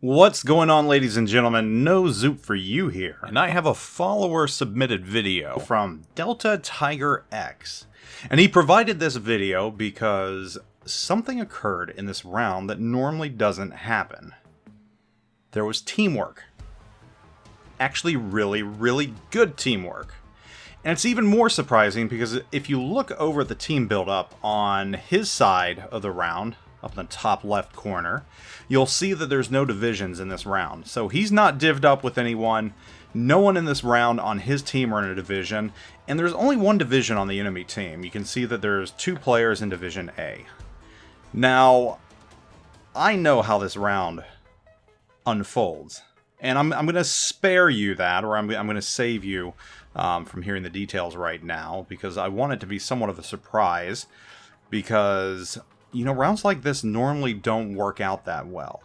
What's going on, ladies and gentlemen? NoZoupForYou here, and I have a follower-submitted video from Delta Tiger X. And he provided this video because something occurred in this round that normally doesn't happen. There was teamwork. Actually, really good teamwork. And it's even more surprising because if you look over at the team build-up on his side of the round, up in the top left corner, you'll see that there's no divisions in this round. So he's not divvied up with anyone. No one in this round on his team are in a division. And there's only one division on the enemy team. You can see that there's 2 players in Division A. Now, I know how this round unfolds. And I'm going to spare you that, or I'm going to save you from hearing the details right now, because I want it to be somewhat of a surprise, because you know, rounds like this normally don't work out that well.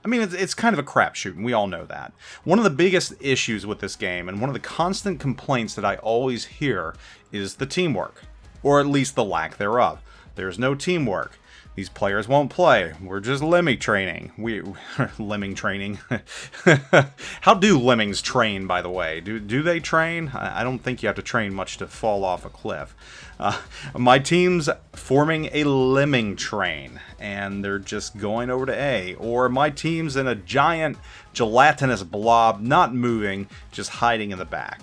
I mean, it's kind of a crapshoot, and we all know that. One of the biggest issues with this game, and one of the constant complaints that I always hear, is the teamwork. Or at least the lack thereof. There's no teamwork. These players won't play. We're just lemming training. Lemming training. How do lemmings train, by the way? Do they train? I don't think you have to train much to fall off a cliff. My team's forming a lemming train, and they're just going over to A. Or my team's in a giant gelatinous blob, not moving, just hiding in the back.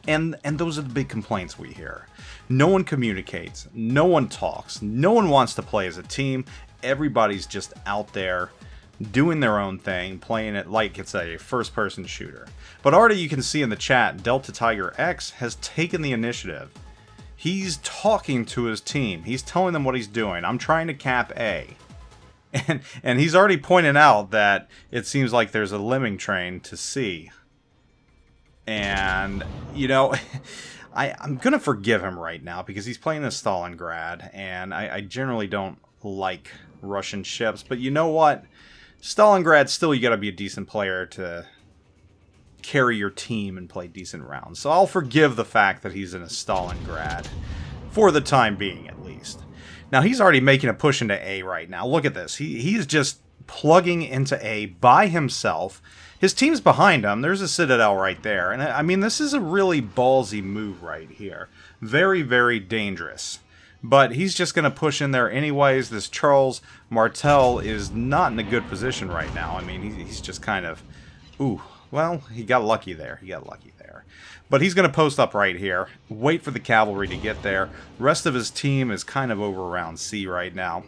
And those are the big complaints we hear. No one communicates, no one talks, no one wants to play as a team. Everybody's just out there doing their own thing, playing it like it's a first-person shooter. But already you can see in the chat, Delta Tiger X has taken the initiative. He's talking to his team. He's telling them what he's doing. I'm trying to cap A. And he's already pointed out that it seems like there's a lemming train to C. And, you know, I'm going to forgive him right now because he's playing in Stalingrad, and I generally don't like Russian ships. But you know what? Stalingrad, still, you got to be a decent player to carry your team and play decent rounds. So I'll forgive the fact that he's in a Stalingrad, for the time being at least. Now, he's already making a push into A right now. Look at this. He's just plugging into A by himself. His team's behind him. There's a citadel right there. And I mean, this is a really ballsy move right here. Very dangerous. But he's just going to push in there anyways. This Charles Martel is not in a good position right now. I mean, he's just kind of... Ooh, well, he got lucky there. But he's going to post up right here. Wait for the cavalry to get there. Rest of his team is kind of over around C right now.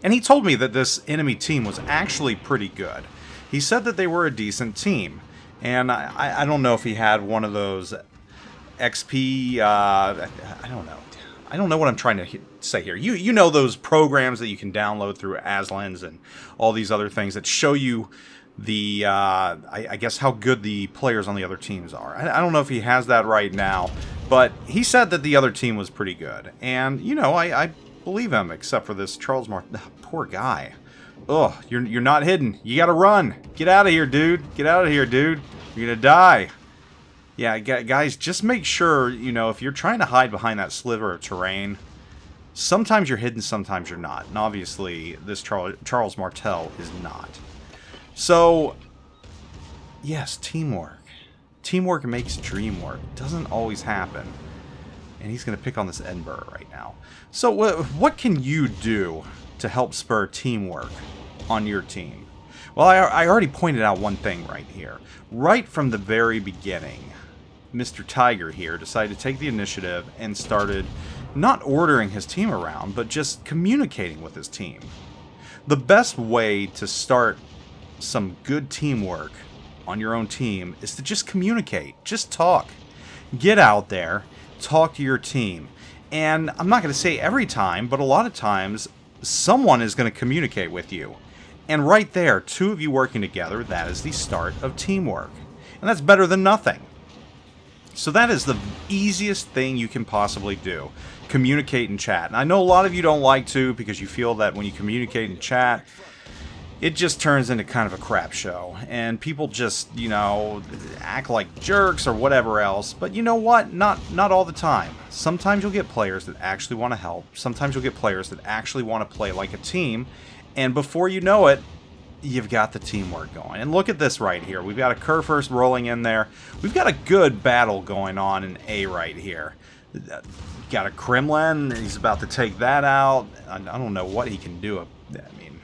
And he told me that this enemy team was actually pretty good. He said that they were a decent team, and I don't know if he had one of those XP, I don't know what I'm trying to say here. You know those programs that you can download through Aslans and all these other things that show you the, I guess, how good the players on the other teams are. I don't know if he has that right now, but he said that the other team was pretty good. And, you know, I believe him, except for this Charles Martin. Poor guy. Ugh, you're not hidden. You gotta run. Get out of here, dude. Get out of here, dude. You're gonna die. Yeah, guys, just make sure, you know, if you're trying to hide behind that sliver of terrain, sometimes you're hidden, sometimes you're not. And obviously, this Charles Martel is not. So, yes, teamwork. Teamwork makes dream work. It doesn't always happen. And he's going to pick on this Edinburgh right now. So, what can you do to help spur teamwork on your team? Well, I already pointed out one thing right here. Right from the very beginning, Mr. Tiger here decided to take the initiative and started not ordering his team around, but just communicating with his team. The best way to start some good teamwork on your own team is to just communicate. Just talk. Get out there, talk to your team. And I'm not going to say every time, but a lot of times, someone is going to communicate with you. And right there, 2 of you working together, that is the start of teamwork. And that's better than nothing. So that is the easiest thing you can possibly do. Communicate in chat. And I know a lot of you don't like to, because you feel that when you communicate in chat, it just turns into kind of a crap show. And people just, you know, act like jerks or whatever else. But you know what? Not all the time. Sometimes you'll get players that actually want to help. Sometimes you'll get players that actually want to play like a team. And before you know it, you've got the teamwork going. And look at this right here. We've got a Kurfürst rolling in there. We've got a good battle going on in A right here. Got a Kremlin. He's about to take that out. I don't know what he can do. I mean,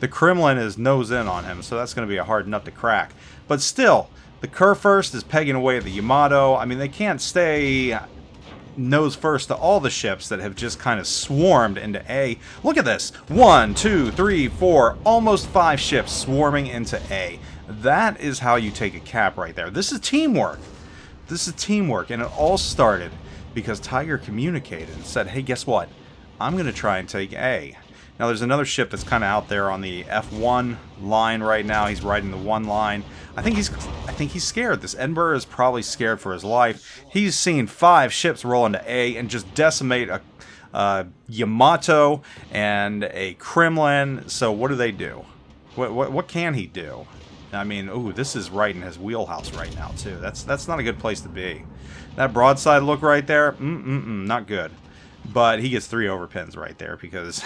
the Kremlin is nose in on him, so that's going to be a hard nut to crack. But still, the Kurfürst is pegging away at the Yamato. I mean, they can't stay nose first to all the ships that have just kind of swarmed into A. Look at this. 1, 2, 3, 4, almost 5 ships swarming into A. That is how you take a cap right there. This is teamwork. This is teamwork, and it all started because Tiger communicated and said, hey, guess what? I'm going to try and take A. Now, there's another ship that's kind of out there on the F1 line right now. He's riding the 1 line. I think he's scared. This Edinburgh is probably scared for his life. He's seen 5 ships roll into A and just decimate a Yamato and a Kremlin. So what do they do? What can he do? I mean, ooh, this is right in his wheelhouse right now too. That's not a good place to be. That broadside look right there, not good. But he gets 3 overpins right there because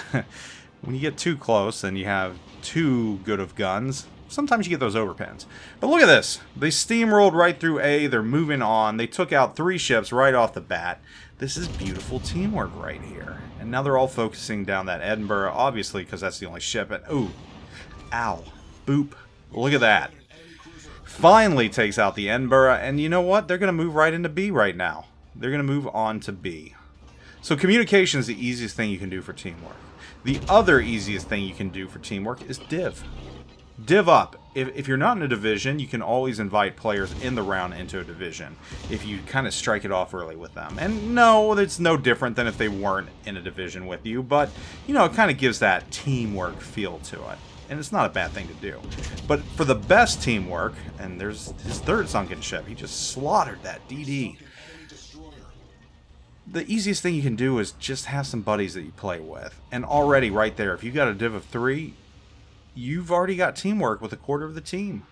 when you get too close and you have too good of guns, sometimes you get those overpins. But look at this. They steamrolled right through A. They're moving on. They took out 3 ships right off the bat. This is beautiful teamwork right here. And now they're all focusing down that Edinburgh, obviously, because that's the only ship. And ooh, ow, boop. Look at that. Finally takes out the Edinburgh. And you know what? They're going to move right into B right now. They're going to move on to B. So communication is the easiest thing you can do for teamwork. The other easiest thing you can do for teamwork is div. Div up. If you're not in a division, you can always invite players in the round into a division if you kind of strike it off early with them. And no, it's no different than if they weren't in a division with you, but, you know, it kind of gives that teamwork feel to it. And it's not a bad thing to do. But for the best teamwork, and there's his third sunken ship, he just slaughtered that DD. The easiest thing you can do is just have some buddies that you play with. And already right there, if you got a div of 3, you've already got teamwork with a quarter of the team.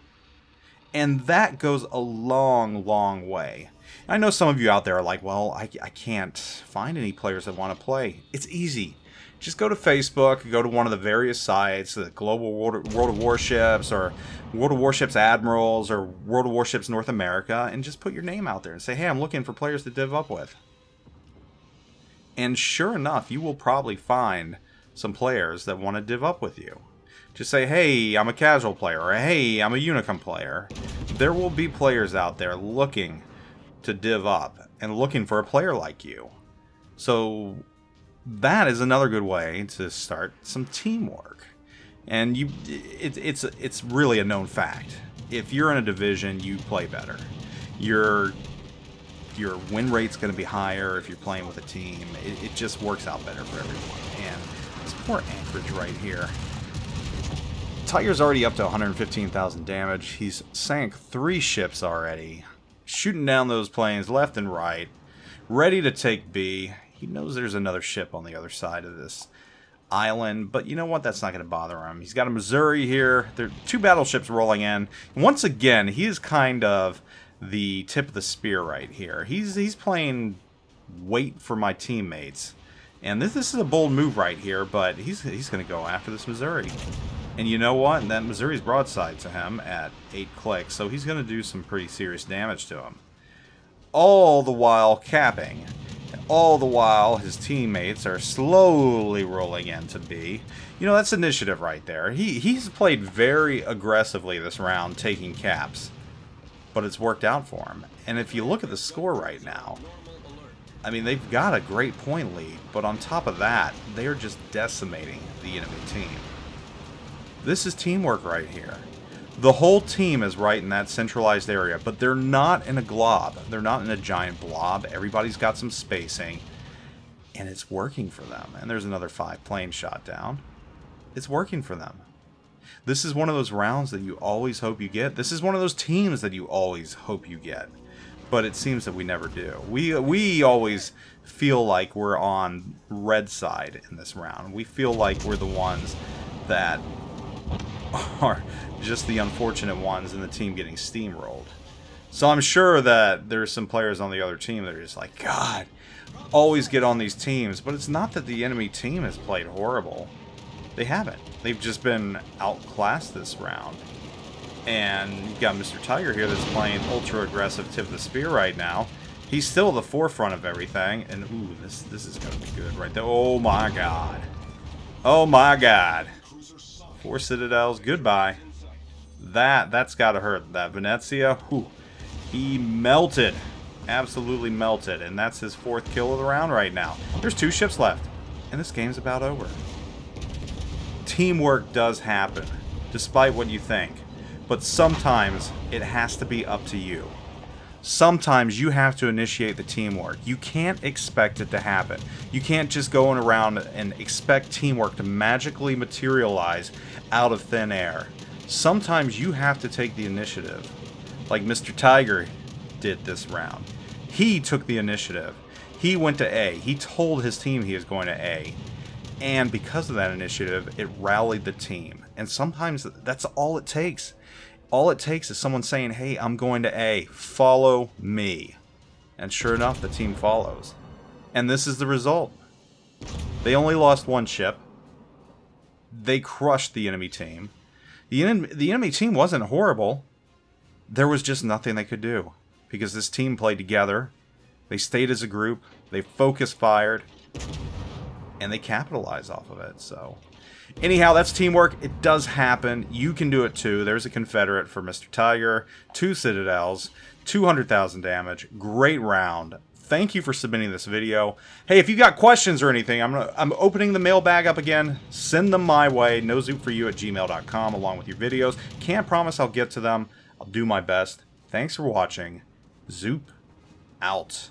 And that goes a long, long way. I know some of you out there are like, well, I can't find any players that want to play. It's easy. Just go to Facebook, go to one of the various sites, the Global World of Warships, or World of Warships Admirals, or World of Warships North America, and just put your name out there and say, hey, I'm looking for players to div up with. And sure enough, you will probably find some players that want to div up with you. Just say, hey, I'm a casual player, or hey, I'm a Unicum player. There will be players out there looking to div up and looking for a player like you. So that is another good way to start some teamwork. And it's really a known fact. If you're in a division, you play better. Your win rate's going to be higher if you're playing with a team. It just works out better for everyone. And this poor Anchorage right here. Tiger's already up to 115,000 damage. He's sank 3 ships already. Shooting down those planes left and right. Ready to take B. He knows there's another ship on the other side of this island. But you know what? That's not going to bother him. He's got a Missouri here. There are 2 battleships rolling in. And once again, he is kind of the tip of the spear right here. He's playing wait for my teammates. And this is a bold move right here, but he's going to go after this Missouri. And you know what? That Missouri's broadside to him at 8 clicks, so he's going to do some pretty serious damage to him. All the while capping. All the while his teammates are slowly rolling into B. You know, that's initiative right there. He's played very aggressively this round, taking caps. But it's worked out for him. And if you look at the score right now, I mean, they've got a great point lead, but on top of that, they are just decimating the enemy team. This is teamwork right here. The whole team is right in that centralized area, but they're not in a glob. They're not in a giant blob. Everybody's got some spacing, and it's working for them. And there's another 5 planes shot down. It's working for them. This is one of those rounds that you always hope you get. This is one of those teams that you always hope you get. But it seems that we never do. We always feel like we're on red side in this round. We feel like we're the ones that are just the unfortunate ones in the team getting steamrolled. So I'm sure that there's some players on the other team that are just like, God, always get on these teams. But it's not that the enemy team has played horrible. They haven't. They've just been outclassed this round. And you've got Mr. Tiger here that's playing ultra aggressive tip of the spear right now. He's still at the forefront of everything. And ooh, this is gonna be good right there. Oh my god. Oh my god. 4 citadels, goodbye. That's gotta hurt. That Venezia, whew, he melted. Absolutely melted. And that's his 4th kill of the round right now. There's 2 ships left. And this game's about over. Teamwork does happen, despite what you think. But sometimes it has to be up to you. Sometimes you have to initiate the teamwork. You can't expect it to happen. You can't just go around and expect teamwork to magically materialize out of thin air. Sometimes you have to take the initiative, like Mr. Tiger did this round. He took the initiative. He went to A. He told his team he was going to A. And because of that initiative, it rallied the team. And sometimes that's all it takes. All it takes is someone saying, hey, I'm going to A. Follow me. And sure enough, the team follows. And this is the result. They only lost 1 ship. They crushed the enemy team. The enemy team wasn't horrible. There was just nothing they could do. Because this team played together. They stayed as a group. They focus fired. And they capitalized off of it. So, anyhow, that's teamwork. It does happen. You can do it too. There's a Confederate for Mr. Tiger. 2 citadels. 200,000 damage. Great round. Thank you for submitting this video. Hey, if you got questions or anything, I'm opening the mailbag up again. Send them my way. NoZoupForYou@gmail.com along with your videos. Can't promise I'll get to them. I'll do my best. Thanks for watching. Zoop out.